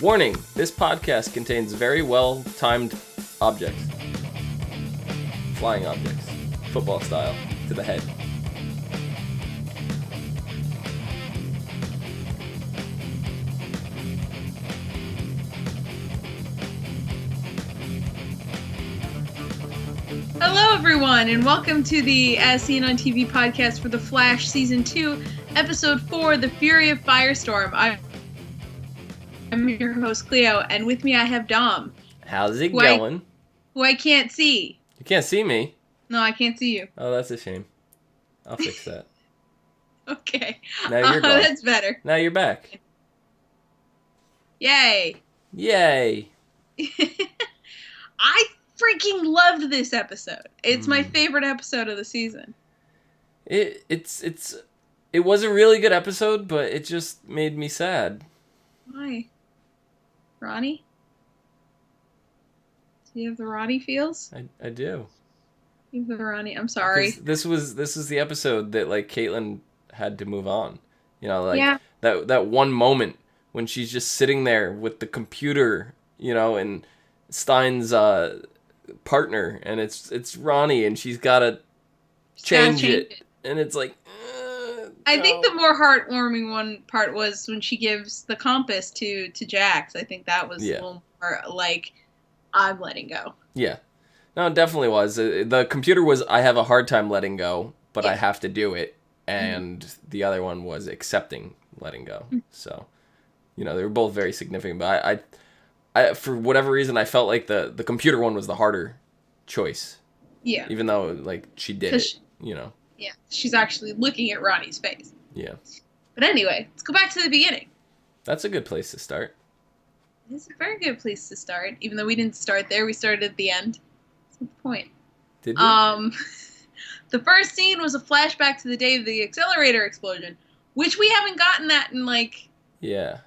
Warning, this podcast contains very well-timed objects. Flying objects. Football style. To the head. Hello everyone, and welcome to the As Seen on TV podcast for The Flash Season 2, Episode 4, The Fury of Firestorm. I'm your host, Clio, and with me I have Dom. How's it going? Who I can't see. You can't see me? No, I can't see you. Oh, that's a shame. I'll fix that. Okay. Now you're gone. That's better. Now you're back. Yay. Yay. I freaking loved this episode. It's my favorite episode of the season. It was a really good episode, but it just made me sad. Why? Ronnie? Do you have the Ronnie feels? I do. You have the Ronnie. I'm sorry. This was the episode that like Caitlin had to move on. You know, like yeah. that one moment when she's just sitting there with the computer, you know, and Stein's partner, and it's Ronnie, and she's gotta change it, and it's like. I think the more heartwarming one part was when she gives the compass to Jax. I think that was a little more like, I'm letting go. Yeah. No, it definitely was. The computer was, I have a hard time letting go, but I have to do it. And the other one was accepting letting go. So, you know, they were both very significant. But I for whatever reason, I felt like the computer one was the harder choice. Yeah. Even though, like, she did it, you know. Yeah, she's actually looking at Ronnie's face. Yeah. But anyway, let's go back to the beginning. That's a good place to start. It's a very good place to start. Even though we didn't start there, we started at the end. That's the point. Did we? The first scene was a flashback to the day of the accelerator explosion, which we haven't gotten that in, like... Yeah.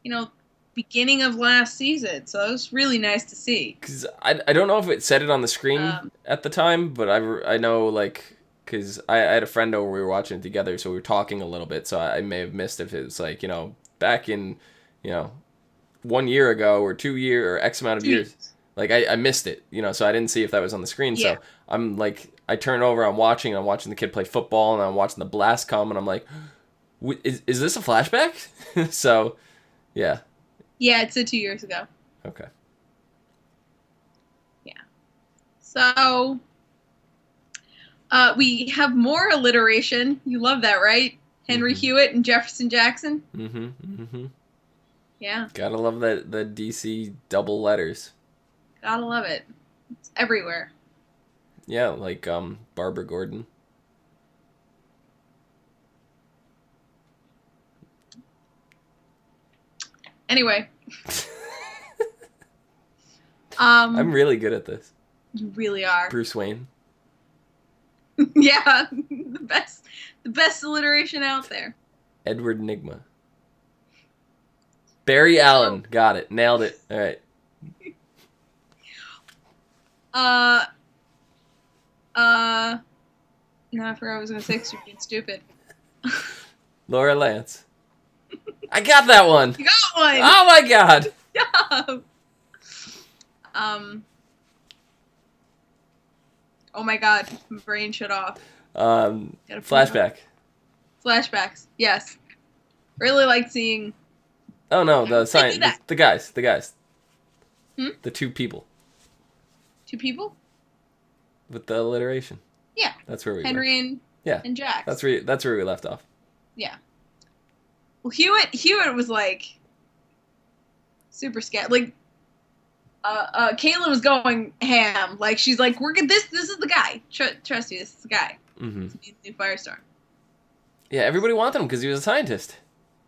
You know, beginning of last season. So it was really nice to see. Because I don't know if it said it on the screen at the time, but I know, like... Because I had a friend over, we were watching it together, so we were talking a little bit, so I may have missed if it was like, you know, back in, you know, 1 year ago or 2 years or X amount of years. Like, I missed it, you know, so I didn't see if that was on the screen. Yeah. So I'm like, I turn over, I'm watching the kid play football, and I'm watching the blast come, and I'm like, is this a flashback? So, yeah. Yeah, it said 2 years ago. Okay. Yeah. So... we have more alliteration. You love that, right? Henry Hewitt and Jefferson Jackson. Yeah. Gotta love the DC double letters. Gotta love it. It's everywhere. Yeah, like Barbara Gordon. Anyway. I'm really good at this. You really are. Bruce Wayne. Yeah, the best alliteration out there. Edward Nygma. Barry Allen, got it, nailed it. All right. No, I forgot what I was gonna say because you're being stupid. Laura Lance. I got that one. You got one. Oh my god. Good job. Oh my god, my brain shut off. Flashback. Flashbacks, yes. Really like seeing... Oh no, the sign. The guys. The two people. Two people? With the alliteration. Yeah. That's where we Henry and Jax. That's where we left off. Yeah. Well, Hewitt was like... super scared. Like... Caitlin was going ham. Like, she's like, this is the guy. Trust me, this is the guy. He's the new Firestorm. Yeah, everybody wanted him because he was a scientist.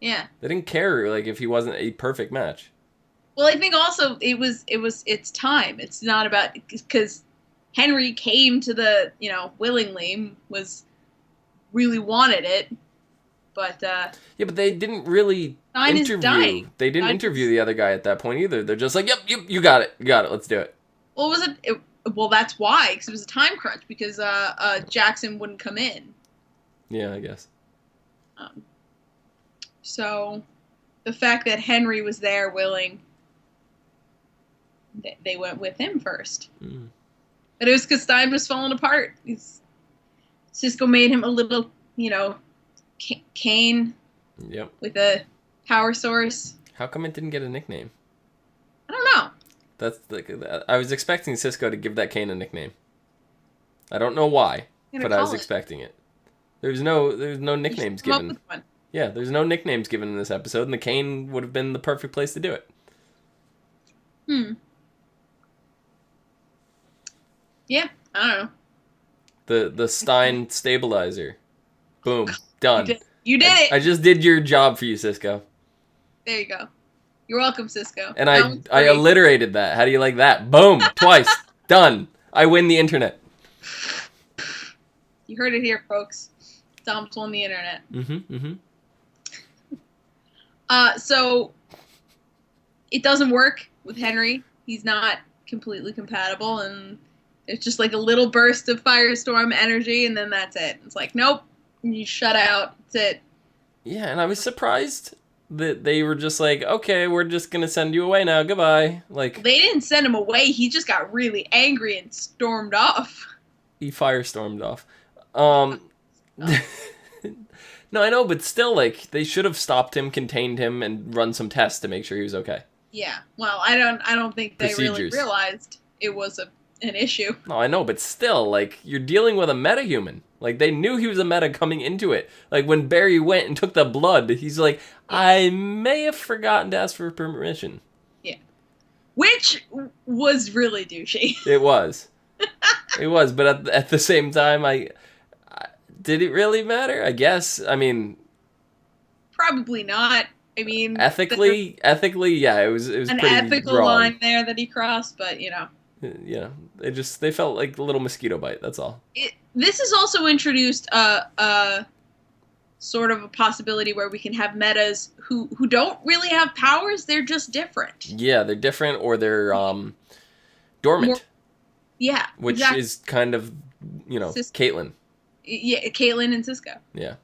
Yeah. They didn't care, like, if he wasn't a perfect match. Well, I think also it's time. It's not about, because Henry came to the, you know, willingly, really wanted it. But yeah, but they didn't really interview. They didn't interview the other guy at that point either. They're just like, "Yep, you got it, let's do it." Well, was it? Well, that's why, because it was a time crunch. Because Jackson wouldn't come in. Yeah, I guess. So, the fact that Henry was there willing they went with him first. Mm. But it was because Stein was falling apart. Cisco made him a little, cane Yep. with a power source. How come it didn't get a nickname? I don't know. I was expecting Cisco to give that cane a nickname. I don't know why, but I was expecting it. There's no nicknames given. Up with one. Yeah, there's no nicknames given in this episode, and the cane would have been the perfect place to do it. Yeah, I don't know. The Stein stabilizer. Boom. Done. You did it. I just did your job for you, Cisco. There you go. You're welcome, Cisco. And I alliterated that. How do you like that? Boom. Twice. Done. I win the internet. You heard it here, folks. Dom's won the internet. So it doesn't work with Henry. He's not completely compatible, and it's just like a little burst of Firestorm energy, and then that's it. It's like, nope, you shut out. That's it. Yeah, and I was surprised that they were just like, okay, we're just gonna send you away now. Goodbye. Like, they didn't send him away. He just got really angry and stormed off. He firestormed off. No, I know, but still, like, they should have stopped him, contained him, and run some tests to make sure he was okay. Yeah, well, I don't think they really realized it was an issue. No, I know, but still, like, you're dealing with a metahuman. Like, they knew he was a meta coming into it. Like, when Barry went and took the blood, he's like, I may have forgotten to ask for permission. Yeah. Which was really douchey. It was. It was, but at the same time, did it really matter? I guess. I mean, probably not. I mean, ethically, yeah, it was an pretty ethical wrong line there that he crossed, but yeah, they felt like a little mosquito bite. That's all. This has also introduced a sort of a possibility where we can have metas who don't really have powers. They're just different. Yeah, they're different, or they're dormant. Yeah, which is kind of Caitlyn. Yeah, Caitlyn and Cisco. Yeah.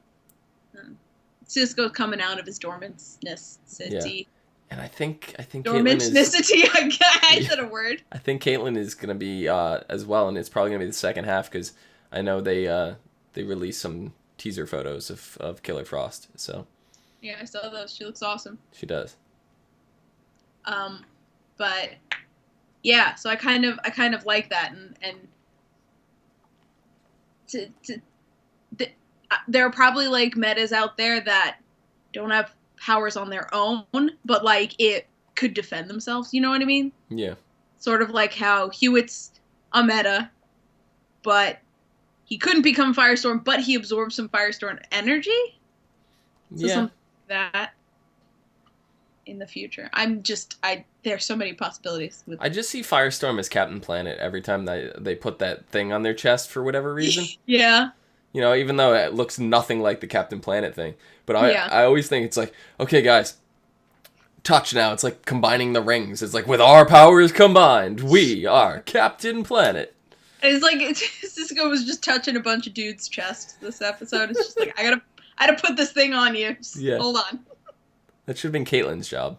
Cisco's coming out of his dormantness. Yeah. And I think dormantnicity. I said a word. I think Caitlyn is gonna be as well, and it's probably gonna be the second half because I know they released some teaser photos of Killer Frost. So. Yeah, I saw those. She looks awesome. She does. But yeah, so I kind of like that, and there are probably like metas out there that don't have powers on their own, but like it could defend themselves. You know what I mean? Yeah. Sort of like how Hewitt's a meta, but he couldn't become Firestorm, but he absorbed some Firestorm energy. So yeah. Something like that in the future. There's so many possibilities. I just see Firestorm as Captain Planet every time they put that thing on their chest for whatever reason. Yeah. Even though it looks nothing like the Captain Planet thing. But I always think it's like, okay, guys, touch now. It's like combining the rings. It's like, with our powers combined, we are Captain Planet. It's like Cisco was just touching a bunch of dudes' chests this episode. It's just like, I gotta put this thing on you. Just hold on. That should have been Caitlyn's job.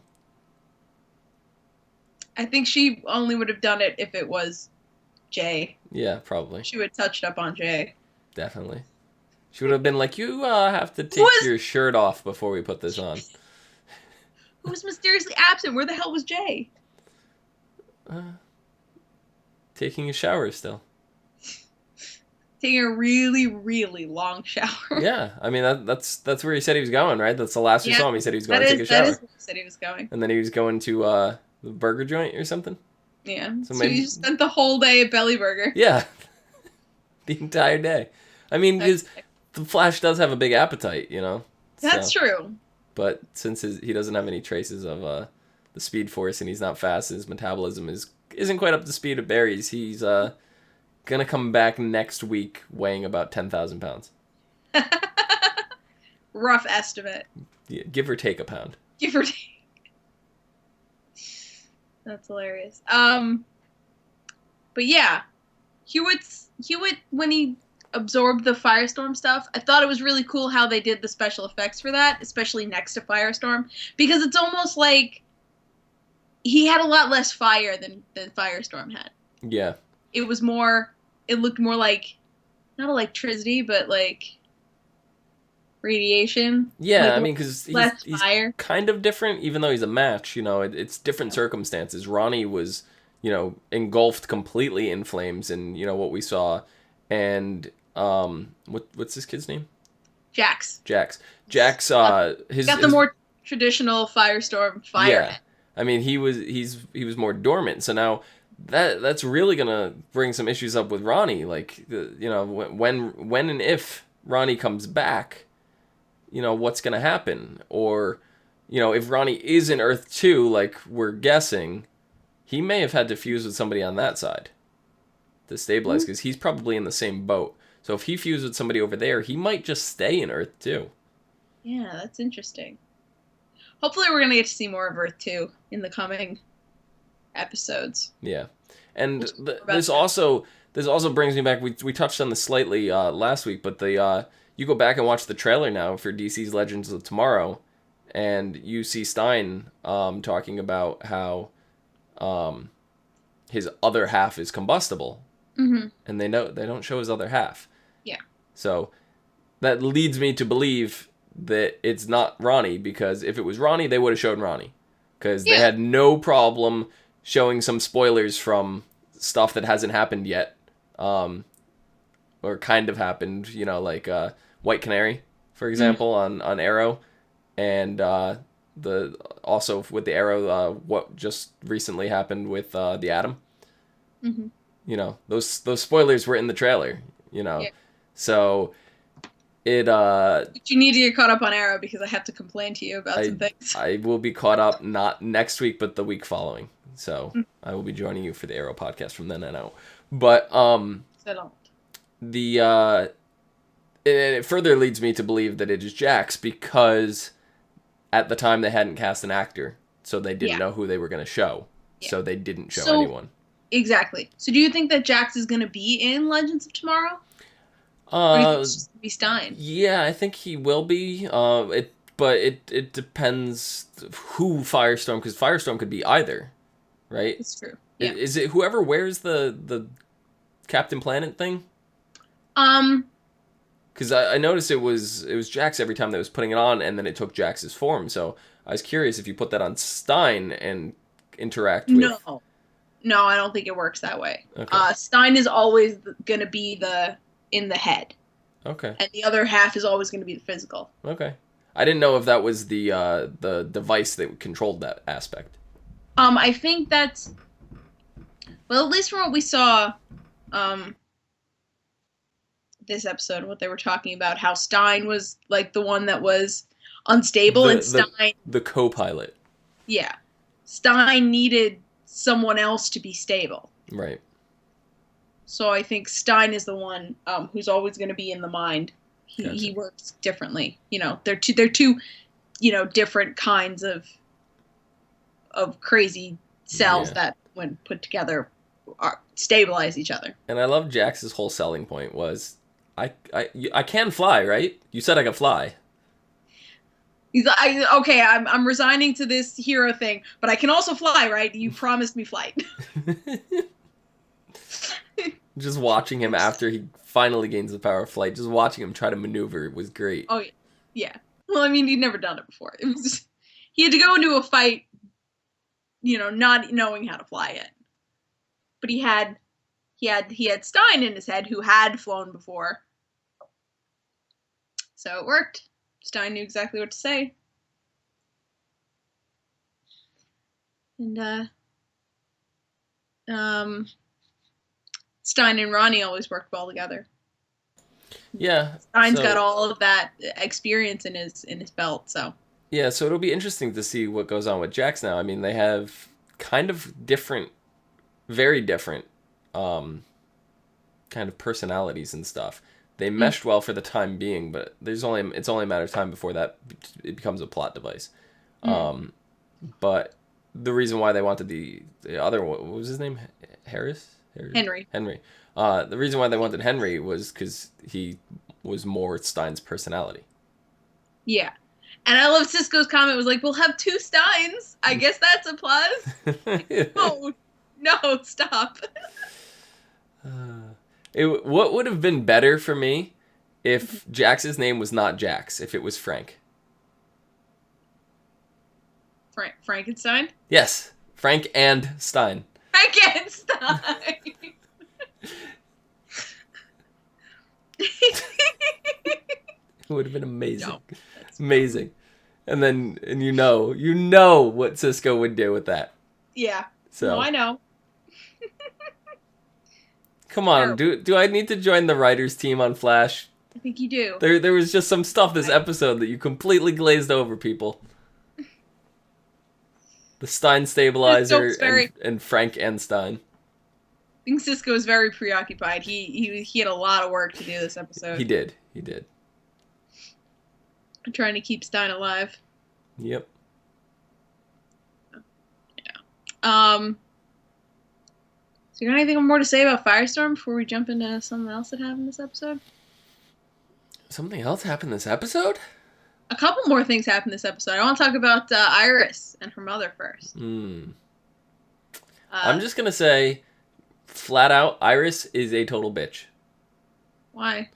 I think she only would have done it if it was Jay. Yeah, probably. She would have touched up on Jay. Definitely. She would have been like, you have to take your shirt off before we put this on. Who was mysteriously absent? Where the hell was Jay? Taking a shower still. Taking a really, really long shower. Yeah, I mean, that's where he said he was going, right? That's the last we saw him. He said he was going to take a shower. That is where he said he was going. And then he was going to the burger joint or something. Yeah, so he spent the whole day at Belly Burger. Yeah, the entire day. I mean, because the Flash does have a big appetite, That's true. But since he doesn't have any traces of the Speed Force and he's not fast, his metabolism isn't quite up to speed of Barry's. He's gonna come back next week weighing about 10,000 pounds. Rough estimate. Yeah, give or take a pound. Give or take. That's hilarious. But yeah, Hewitt when he absorbed the Firestorm stuff, I thought it was really cool how they did the special effects for that, especially next to Firestorm, because it's almost like he had a lot less fire than Firestorm had. Yeah. It was more. It looked more like not electricity, but like radiation. Yeah, Like I mean, because less he's fire. kind of different, even though he's a match. It's different circumstances. Ronnie was, engulfed completely in flames, and what we saw, and what's this kid's name? Jax. Jax. Got, His got the more traditional Firestorm yeah. firehead. I mean, he was more dormant. So now that's really gonna bring some issues up with Ronnie. Like, when and if Ronnie comes back, what's gonna happen? Or, if Ronnie is in Earth 2, like we're guessing, he may have had to fuse with somebody on that side to stabilize, because he's probably in the same boat. So if he fused with somebody over there, he might just stay in Earth 2. Yeah, that's interesting. Hopefully, we're gonna get to see more of Earth 2 in the coming episodes. Yeah, and About this also brings me back. We touched on this slightly last week, but you go back and watch the trailer now for DC's Legends of Tomorrow, and you see Stein talking about how his other half is combustible, and they don't show his other half. Yeah. So that leads me to believe that it's not Ronnie, because if it was Ronnie, they would have shown Ronnie, because they had no problem showing some spoilers from stuff that hasn't happened yet, or kind of happened, like White Canary, for example, on Arrow, and the also with the Arrow, what just recently happened with the Atom. Those spoilers were in the trailer. Yeah. So it But you need to get caught up on Arrow because I have to complain to you about some things. I will be caught up not next week but the week following. So I will be joining you for the Arrow podcast from then on out. But it further leads me to believe that it is Jax, because at the time they hadn't cast an actor, so they didn't know who they were going to show. Yeah. So they didn't show anyone. Exactly. So do you think that Jax is going to be in Legends of Tomorrow? Or do you think it's just going to be Stein? Yeah, I think he will be. But it depends who Firestorm, because Firestorm could be either, right? It's true. Yeah. Is it whoever wears the Captain Planet thing? Because I noticed it was Jax every time that was putting it on, and then it took Jax's form. So I was curious if you put that on Stein and interact with. No, I don't think it works that way. Okay. Stein is always going to be in the head. Okay. And the other half is always going to be the physical. Okay. I didn't know if that was the device that controlled that aspect. I think that's, well, at least from what we saw, this episode, what they were talking about, how Stein was like the one that was unstable, and Stein, the co-pilot. Yeah, Stein needed someone else to be stable. Right. So I think Stein is the one who's always going to be in the mind. He works differently. They're two different kinds of crazy cells that, when put together, stabilize each other. And I love Jax's whole selling point was, I can fly, right? You said I could fly. He's like, okay, I'm resigning to this hero thing, but I can also fly, right? You promised me flight. Just watching him after he finally gains the power of flight, just watching him try to maneuver was great. Oh, yeah. Well, I mean, he'd never done it before. It was just, he had to go into a fight, not knowing how to fly yet. But he had Stein in his head, who had flown before. So it worked. Stein knew exactly what to say. And Stein and Ronnie always worked well together. Yeah. Stein's got all of that experience in his belt, so. Yeah, so it'll be interesting to see what goes on with Jax now. I mean, they have kind of different, very different kind of personalities and stuff. They meshed well for the time being, but it's only a matter of time before it becomes a plot device. But the reason why they wanted the other, what was his name? Henry. The reason why they wanted Henry was because he was more Stein's personality. Yeah. And I love Cisco's comment was like, "We'll have 2 Steins. I guess that's a plus." No, no, stop. What would have been better for me if Jax's name was not Jax, if it was Frank? Frankenstein? Yes, Frank and Stein. Frankenstein! It would have been amazing. No, amazing. And you know what Cisco would do with that. Yeah. So no, I know. Come on, do I need to join the writers team on Flash? I think you do. There was just some stuff this episode that you completely glazed over, people. The Stein stabilizer and Frank and Stein. I think Cisco is very preoccupied. He had a lot of work to do this episode. He did. I'm trying to keep Stein alive. Yep. Yeah. So you got anything more to say about Firestorm before we jump into something else that happened this episode? Something else happened this episode? A couple more things happened this episode. I want to talk about Iris and her mother first. I'm just going to say, flat out, Iris is a total bitch. Why?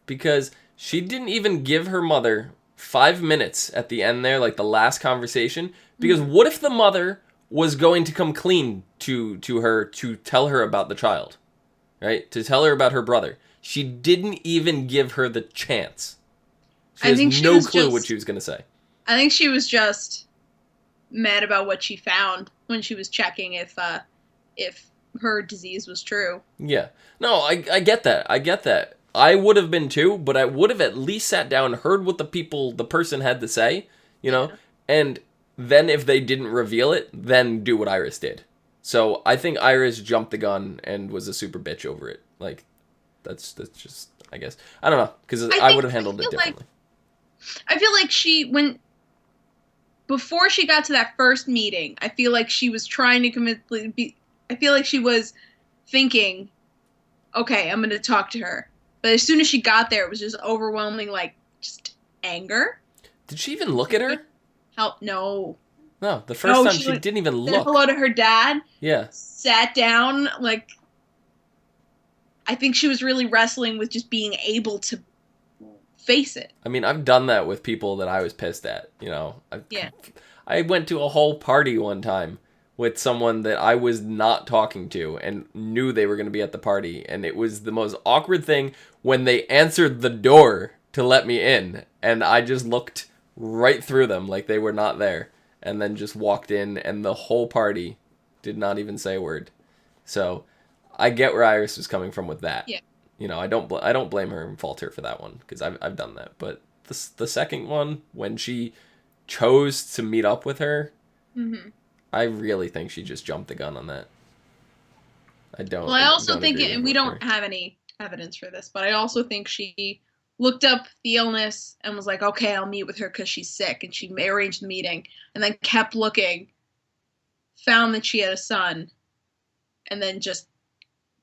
Because she didn't even give her mother 5 minutes at the end there, like the last conversation. Because what if the mother was going to come clean to her to tell her about the child, right? To tell her about her brother. She didn't even give her the chance. She has no clue what she was going to say. I think she was just mad about what she found when she was checking if her disease was true. Yeah. No, I get that. I would have been too, but I would have at least sat down and heard what the person had to say, you know? And then if they didn't reveal it, then do what Iris did. So I think Iris jumped the gun and was a super bitch over it. Like, that's just, I guess. I don't know, because I would have handled it differently. I feel like before she got to that first meeting, I feel like she was trying to I feel like she was thinking, okay, I'm going to talk to her. But as soon as she got there, it was just overwhelming, like, just anger. Did she even look at her? No. No, the first time she didn't even look. Said hello to her dad. Yeah. Sat down, like, I think she was really wrestling with just being able to face it. I mean, I've done that with people that I was pissed at, you know. Yeah. I went to a whole party one time with someone that I was not talking to and knew they were going to be at the party. And it was the most awkward thing when they answered the door to let me in. And I just looked right through them like they were not there. And then just walked in, and the whole party did not even say a word. So I get where Iris was coming from with that. Yeah. You know, I don't blame her and fault her for that one, because I've done that. But the second one, when she chose to meet up with her, I really think she just jumped the gun on that. I don't. Well, I also think, and we don't have any evidence for this, but I also think she looked up the illness and was like, okay, I'll meet with her because she's sick, and she arranged the meeting, and then kept looking, found that she had a son, and then just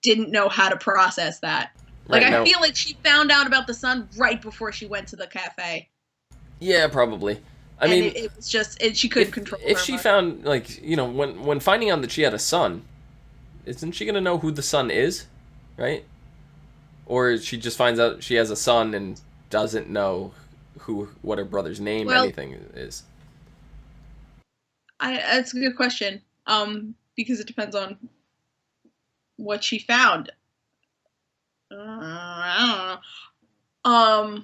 didn't know how to process that. Like, I feel like she found out about the son right before she went to the cafe. Yeah, probably. I mean, it was just, she couldn't control her. If she found, like, you know, when finding out that she had a son, isn't she going to know who the son is, right? Or she just finds out she has a son and doesn't know what her brother's name, anything is? That's a good question. Because it depends on what she found. I don't know.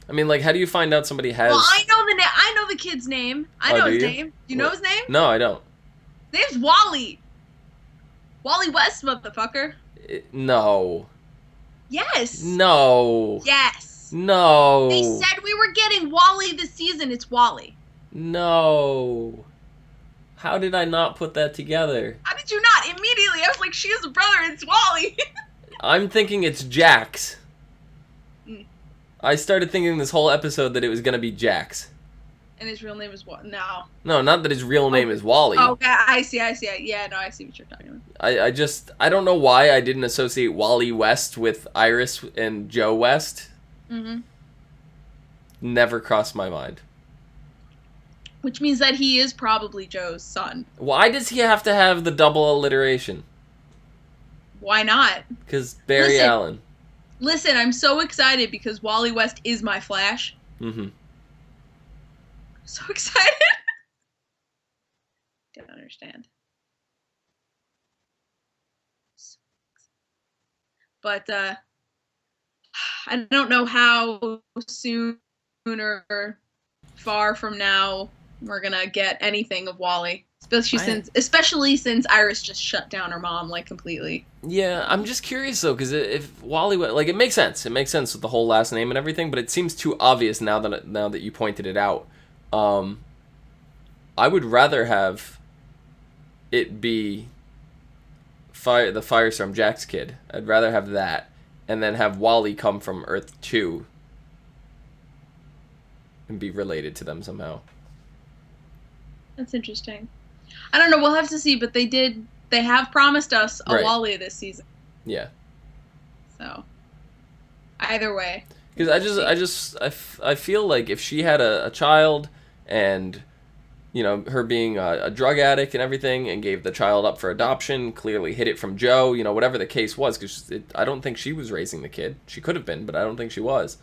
I mean, like, how do you find out somebody has? Well, I know the kid's name. I know his name. Do you know his name? No, I don't. His name's Wally. Wally West, motherfucker. No. Yes. No. Yes. No. They said we were getting Wally this season. It's Wally. No. How did I not put that together? How did you not? Immediately, I was like, she has a brother. It's Wally. I'm thinking it's Jax. I started thinking this whole episode that it was going to be Jax. And his real name is what? No. No, not that his real name is Wally. Oh, okay, I see. Yeah, no, I see what you're talking about. I don't know why I didn't associate Wally West with Iris and Joe West. Mm-hmm. Never crossed my mind. Which means that he is probably Joe's son. Why does he have to have the double alliteration? Why not? Because Barry Allen. Listen, I'm so excited because Wally West is my Flash. Mm-hmm. So excited. Don't understand. But I don't know how soon or far from now we're gonna get anything of Wally, especially since Iris just shut down her mom like completely. Yeah, I'm just curious though, because if Wally, like, it makes sense. It makes sense with the whole last name and everything, but it seems too obvious now that you pointed it out. I would rather have it be the Firestorm Jack's kid. I'd rather have that, and then have Wally come from Earth 2 and be related to them somehow. That's interesting. I don't know. We'll have to see, but they have promised us a Wally this season. Yeah. So, either way. Because I feel like if she had a child and, you know, her being a drug addict and everything and gave the child up for adoption, clearly hid it from Joe, you know, whatever the case was, because I don't think she was raising the kid. She could have been, but I don't think she was.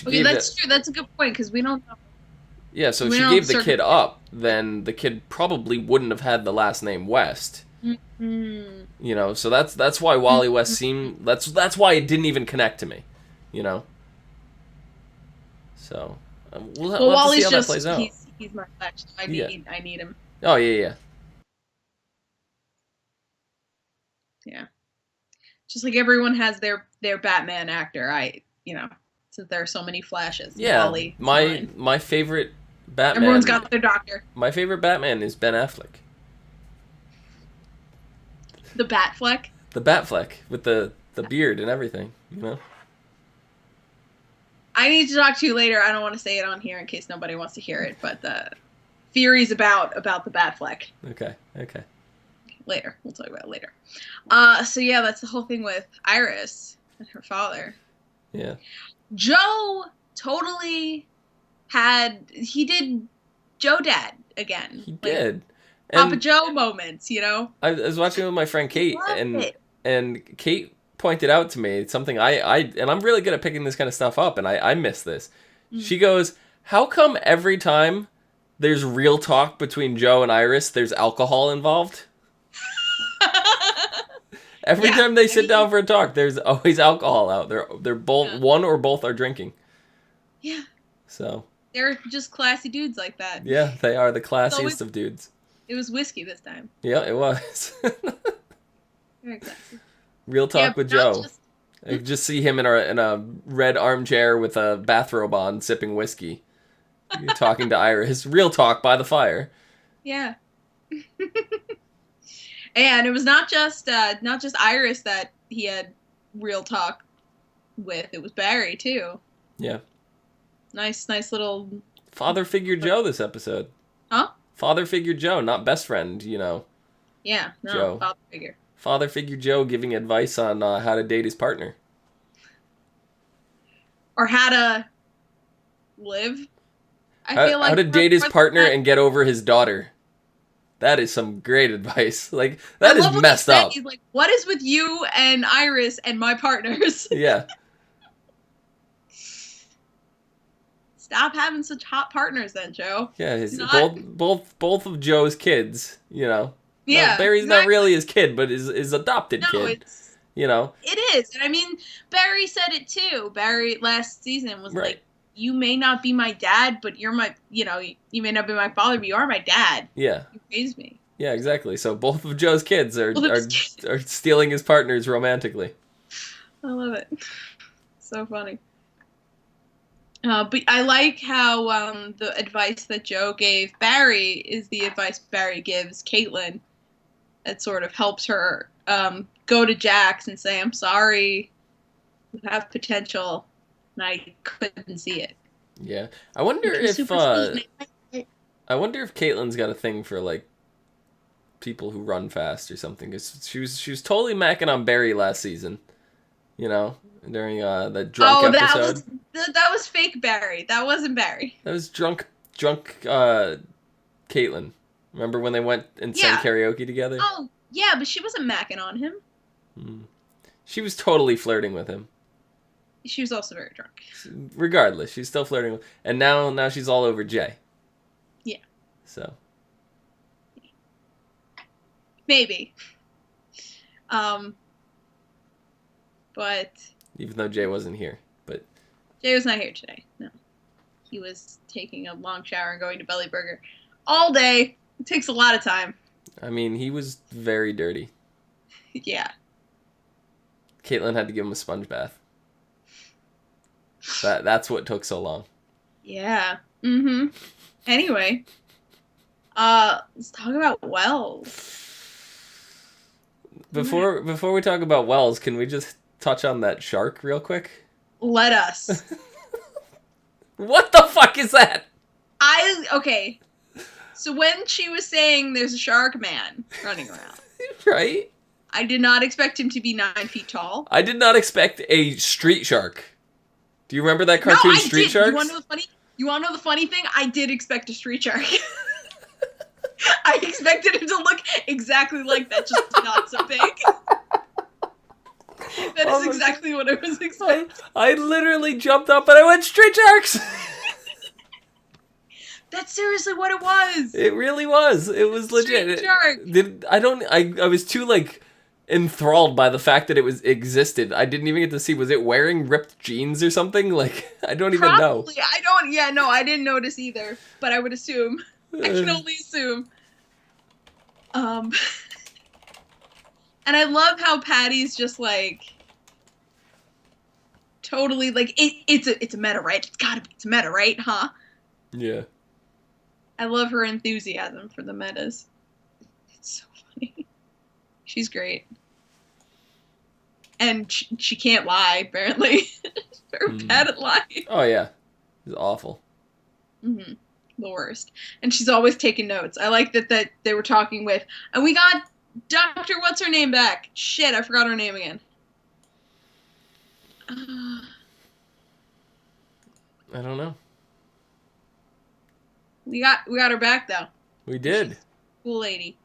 Okay, that's true. That's a good point, because we don't know. Yeah, so if she gave the kid up, then the kid probably wouldn't have had the last name West. Mm-hmm. You know, so that's why Wally West seemed... That's why it didn't even connect to me, you know? So, we'll have to see how that plays out. He's my Flash, so I need him. Oh, yeah. Yeah. Just like everyone has their Batman actor, since there are so many Flashes. Yeah, Wally, my favorite Batman... Everyone's got their doctor. My favorite Batman is Ben Affleck. The Batfleck? The Batfleck, with the beard and everything, you know? I need to talk to you later. I don't want to say it on here in case nobody wants to hear it, but the theories about the Batfleck. Okay. Later. We'll talk about it later. So yeah, that's the whole thing with Iris and her father. Yeah. Joe totally he did Joe Dad again. He did. Papa Joe moments, you know? I was watching with my friend Kate, and Kate pointed out to me something and I'm really good at picking this kind of stuff up, and I miss this. She goes, how come every time there's real talk between Joe and Iris, there's alcohol involved? Every time they sit down for a talk, there's always alcohol out. They're both one or both are drinking. Yeah. So they're just classy dudes like that. Yeah, they are the classiest of dudes. It was whiskey this time. Yeah, it was. Very classy. Real talk with Joe. I just see him in a red armchair with a bathrobe on, sipping whiskey. You're talking to Iris. Real talk by the fire. Yeah. And it was not just Iris that he had real talk with. It was Barry too. Yeah. Nice little father figure Joe this episode. Huh? Father figure Joe, not best friend, you know. Yeah, no, Joe. father figure. Father figure Joe giving advice on how to date his partner. Or how to live. How to date his partner and get over his daughter. That is some great advice. Like, that is messed up. He's like, what is with you and Iris and my partners? Yeah. Stop having such hot partners then, Joe. Yeah, both of Joe's kids, you know. Yeah. No, Barry's not really his kid, but his adopted kid. You know. It is. And I mean, Barry said it too. Barry last season was like, you may not be my dad, but you're my, you may not be my father, but you are my dad. Yeah. You raised me. Yeah, exactly. So both of Joe's kids are stealing his partners romantically. I love it. So funny. But I like how the advice that Joe gave Barry is the advice Barry gives Caitlin. That sort of helps her go to Jax and say, I'm sorry, you have potential, and I couldn't see it. Yeah. I wonder if Caitlin's got a thing for, like, people who run fast or something. Cause she was totally macking on Barry last season, you know, during the drunk episode. That was fake Barry. That wasn't Barry. That was drunk Caitlin. Remember when they went and sang karaoke together? Oh, yeah, but she wasn't macking on him. She was totally flirting with him. She was also very drunk. Regardless, she's still flirting with him. And now she's all over Jay. Yeah. So. Maybe. But... Even though Jay wasn't here. But Jay was not here today. No. He was taking a long shower and going to Belly Burger all day. It takes a lot of time. I mean, he was very dirty. Yeah. Caitlin had to give him a sponge bath. That's what took so long. Yeah. Mm-hmm. Anyway. Let's talk about Wells. Before we talk about Wells, can we just touch on that shark real quick? Let us. What the fuck is that? Okay. So when she was saying there's a shark man running around. Right? I did not expect him to be 9 feet tall. I did not expect a street shark. Do you remember that cartoon, Street Sharks? You want to know the funny thing? I did expect a street shark. I expected him to look exactly like that, just not so big. That is exactly what I was expecting. I literally jumped up and I went, street sharks! That's seriously what it was. It really was. It was legit. Street shark. I was too, like, enthralled by the fact that it existed. I didn't even get to see, was it wearing ripped jeans or something? Like, I don't even know. I didn't notice either, but I would assume. I can only assume. And I love how Patty's just like totally like it's a meta, right? It's a meta, right? Huh? Yeah. I love her enthusiasm for the metas. It's so funny. She's great. And she can't lie, apparently. Her bad at lying. Oh, yeah. It's awful. Mm-hmm. The worst. And she's always taking notes. I like that they were talking with... And we got Dr. What's-Her-Name back. Shit, I forgot her name again. I don't know. We got her back, though. We did. She's a cool lady.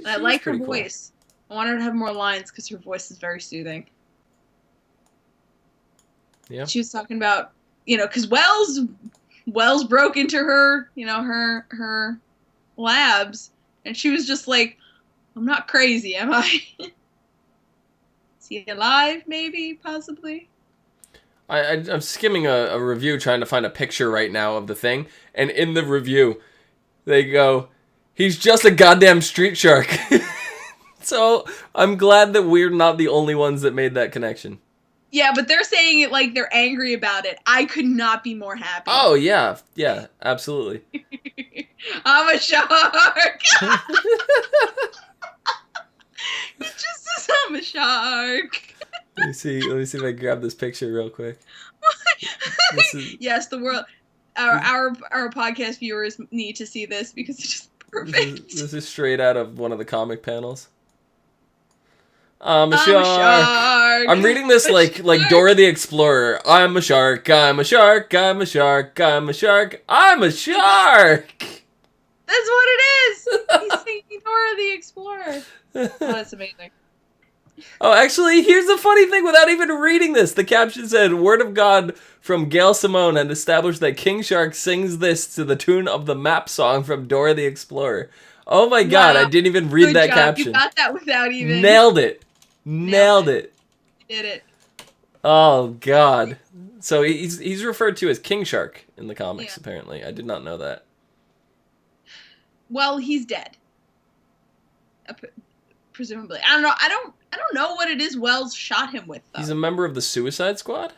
I like her voice. Cool. I want her to have more lines because her voice is very soothing. Yeah. She was talking about, because Wells broke into her, her labs, and she was just like, I'm not crazy, am I? Is he alive, maybe, possibly? I'm skimming a review trying to find a picture right now of the thing, and in the review, they go, he's just a goddamn street shark. So I'm glad that we're not the only ones that made that connection. Yeah, but they're saying it like they're angry about it. I could not be more happy. Oh, yeah. Yeah, absolutely. I'm a shark. It just says I'm a shark. Let me see if I can grab this picture real quick. Yes, the world, our podcast viewers need to see this because it's just perfect. This is straight out of one of the comic panels. I'm a shark. I'm reading this like Dora the Explorer. I'm a shark. I'm a shark. I'm a shark. I'm a shark. I'm a shark. That's what it is. He's singing Dora the Explorer. Oh, that's amazing. Oh, actually, here's the funny thing. Without even reading this, the caption said, "Word of God from Gail Simone had established that King Shark sings this to the tune of the map song from Dora the Explorer." Oh my God, I didn't even read that caption. You got that without even... Nailed it. Nailed it. You did it. Oh God. So he's referred to as King Shark in the comics, apparently. I did not know that. Well, he's dead. Presumably. I don't know. I don't know what it is Wells shot him with, though. He's a member of the Suicide Squad?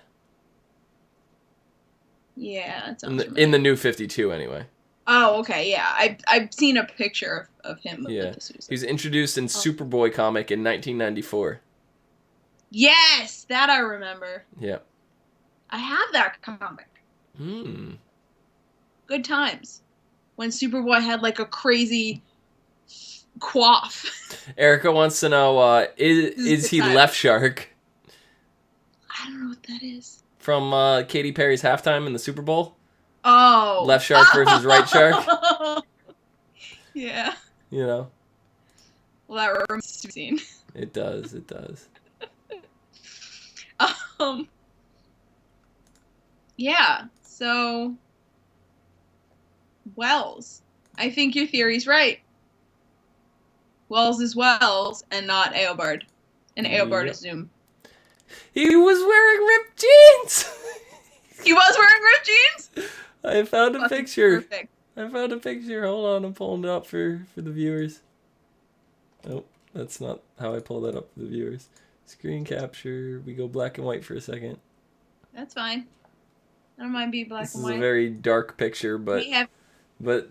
Yeah, that sounds in the New 52, anyway. Oh, okay, yeah. I've seen a picture of him. Yeah, he was introduced in Superboy comic in 1994. Yes, that I remember. Yeah. I have that comic. Good times. When Superboy had like a crazy quaff. Erica wants to know, is he Left Shark? I don't know what that is. From Katy Perry's halftime in the Super Bowl? Oh. Left Shark versus Right Shark? Yeah. You know? Well, that remains to be seen. It does. It does. Um. Yeah. So, Wells. I think your theory's right. Wells is Wells and not Eobard. And Eobard is Zoom. He was wearing ripped jeans! He was wearing ripped jeans? I found a picture. Perfect. I found a picture. Hold on, I'm pulling it up for the viewers. Oh, that's not how I pull that up for the viewers. Screen capture. We go black and white for a second. That's fine. I don't mind being black and white. This is a very dark picture, but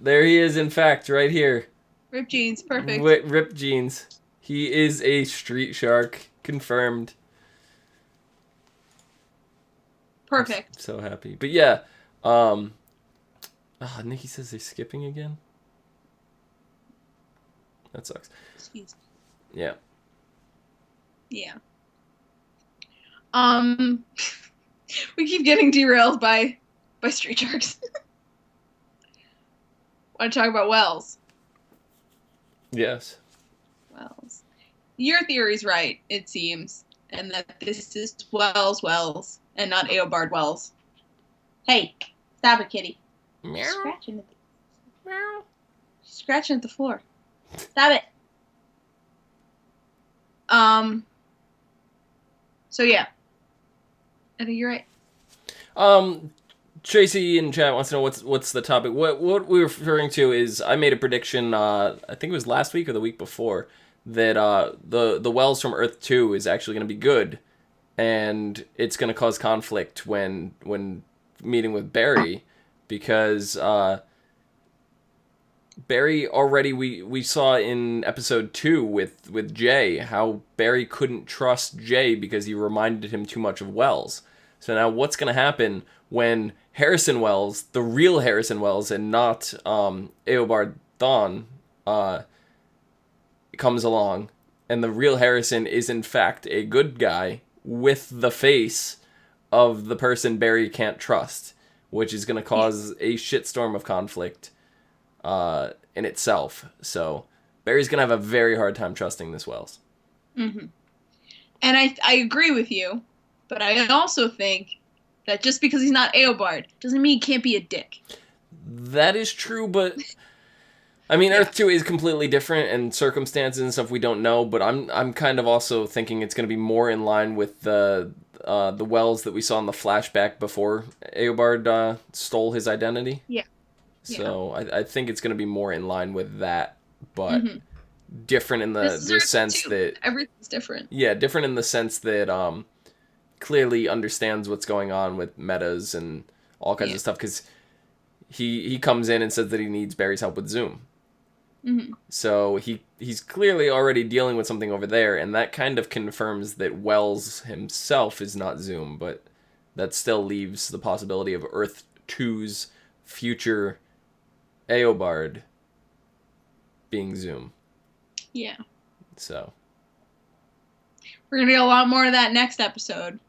there he is, in fact, right here. Ripped jeans, perfect. Ripped jeans. He is a street shark, confirmed. Perfect. I'm so happy. But yeah, Nikki says they're skipping again. That sucks. Jeez. Yeah. Yeah. We keep getting derailed by street sharks. Want to talk about Wells? Yes. Wells. Your theory's right, it seems, and that this is Wells, and not Eobard Wells. Hey, stop it, kitty. Meow. She's scratching at Meow. She's scratching at the floor. Stop it. So yeah, I think you're right. Tracy in chat wants to know what's the topic. What we're referring to is I made a prediction. I think it was last week or the week before that the Wells from Earth 2 is actually going to be good, and it's going to cause conflict when meeting with Barry, because Barry already we saw in episode 2 with Jay how Barry couldn't trust Jay because he reminded him too much of Wells. So now what's going to happen when Harrison Wells, the real Harrison Wells and not Eobard Thawne, comes along, and the real Harrison is in fact a good guy with the face of the person Barry can't trust, which is going to cause a shitstorm of conflict in itself. So Barry's going to have a very hard time trusting this Wells. Mm-hmm. And I agree with you, but I also think that just because he's not Eobard doesn't mean he can't be a dick. That is true, but I mean, Earth 2 is completely different, and circumstances and stuff we don't know, but I'm kind of also thinking it's going to be more in line with the Wells that we saw in the flashback before Eobard stole his identity. Yeah. So I think it's going to be more in line with that, but different in the sense that everything's different. Yeah, different in the sense that clearly understands what's going on with metas and all kinds of stuff, because he comes in and says that he needs Barry's help with Zoom. Mm-hmm. So he's clearly already dealing with something over there, and that kind of confirms that Wells himself is not Zoom, but that still leaves the possibility of Earth 2's future Eobard being Zoom. Yeah. So we're gonna get a lot more of that next episode,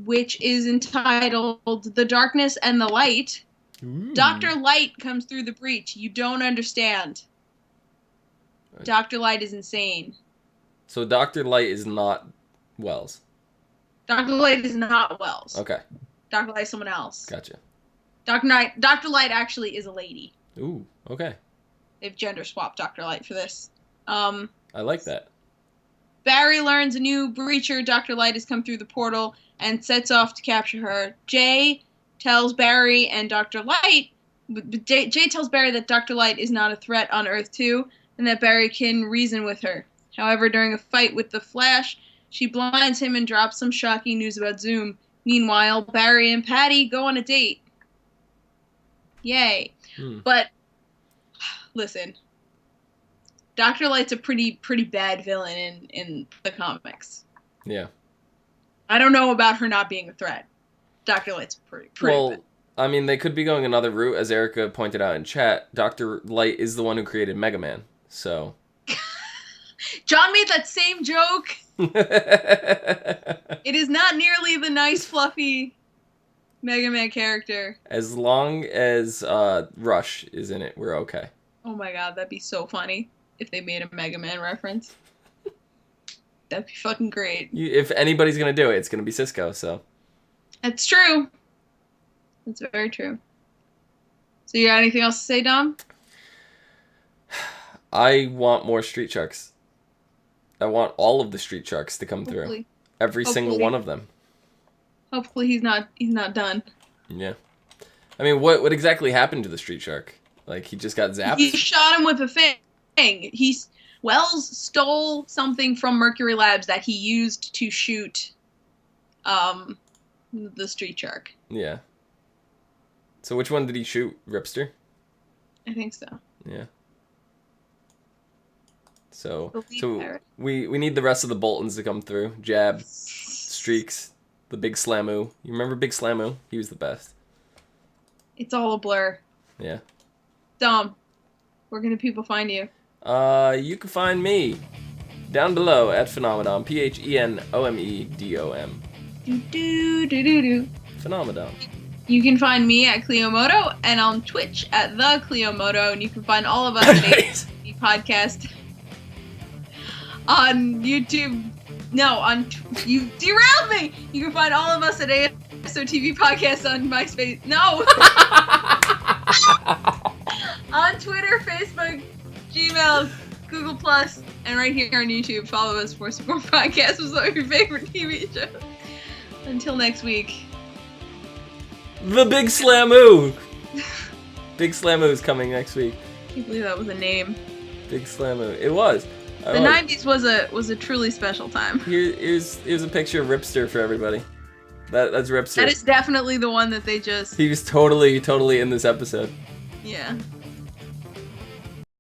which is entitled "The Darkness and the Light." Ooh. Dr. Light comes through the breach. You don't understand. Dr. Light is insane. So Dr. Light is not Wells. Dr. Light is not Wells. Okay. Dr. Light is someone else. Gotcha. Dr. Light actually is a lady. Ooh, okay. They've gender swapped Dr. Light for this. I like that. Barry learns a new breacher, Dr. Light, has come through the portal and sets off to capture her. Jay tells Barry and Dr. Light, Jay tells Barry that Dr. Light is not a threat on Earth 2 and that Barry can reason with her. However, during a fight with the Flash, she blinds him and drops some shocking news about Zoom. Meanwhile, Barry and Patty go on a date. Yay. But listen, Dr. Light's a pretty bad villain in the comics. Yeah. I don't know about her not being a threat. Dr. Light's pretty bad. I mean, they could be going another route, as Erica pointed out in chat. Dr. Light is the one who created Mega Man, so... John made that same joke. It is not nearly the nice, fluffy Mega Man character. As long as Rush is in it, we're okay. Oh my god, that'd be so funny if they made a Mega Man reference. That'd be fucking great. If anybody's gonna do it, it's gonna be Cisco. So. That's true. That's very true. So you got anything else to say, Dom? I want more Street Sharks. I want all of the Street Sharks to come through. Every single one of them. Hopefully he's not done. Yeah. I mean, what exactly happened to the Street Shark? Like, he just got zapped? He shot him with a thing. Wells stole something from Mercury Labs that he used to shoot the Street Shark. Yeah. So which one did he shoot? Ripster? I think so. Yeah. So we need the rest of the Boltons to come through. Jab, Streaks, the Big Slamoo. You remember Big Slamoo? He was the best. It's all a blur. Yeah. Dom, where can the people find you? You can find me down below at Phenomenon. PHENOMEDOM. Phenomenon. You can find me at Cleomoto and on Twitch at the Cleomoto, and you can find all of us at ASOTV podcast on YouTube. No, you derailed me. You can find all of us at ASOTV podcast on MySpace. No. On Twitter, Facebook, Gmail, Google Plus, and right here on YouTube. Follow us for some more podcasts with some of your favorite TV shows. Until next week. The Big Slamoo! Big Slamoo is coming next week. I can't believe that was a name. Big Slamoo. It was. The 90s was a truly special time. Here's a picture of Ripster for everybody. That's Ripster. That is definitely the one that they just... He was totally in this episode. Yeah.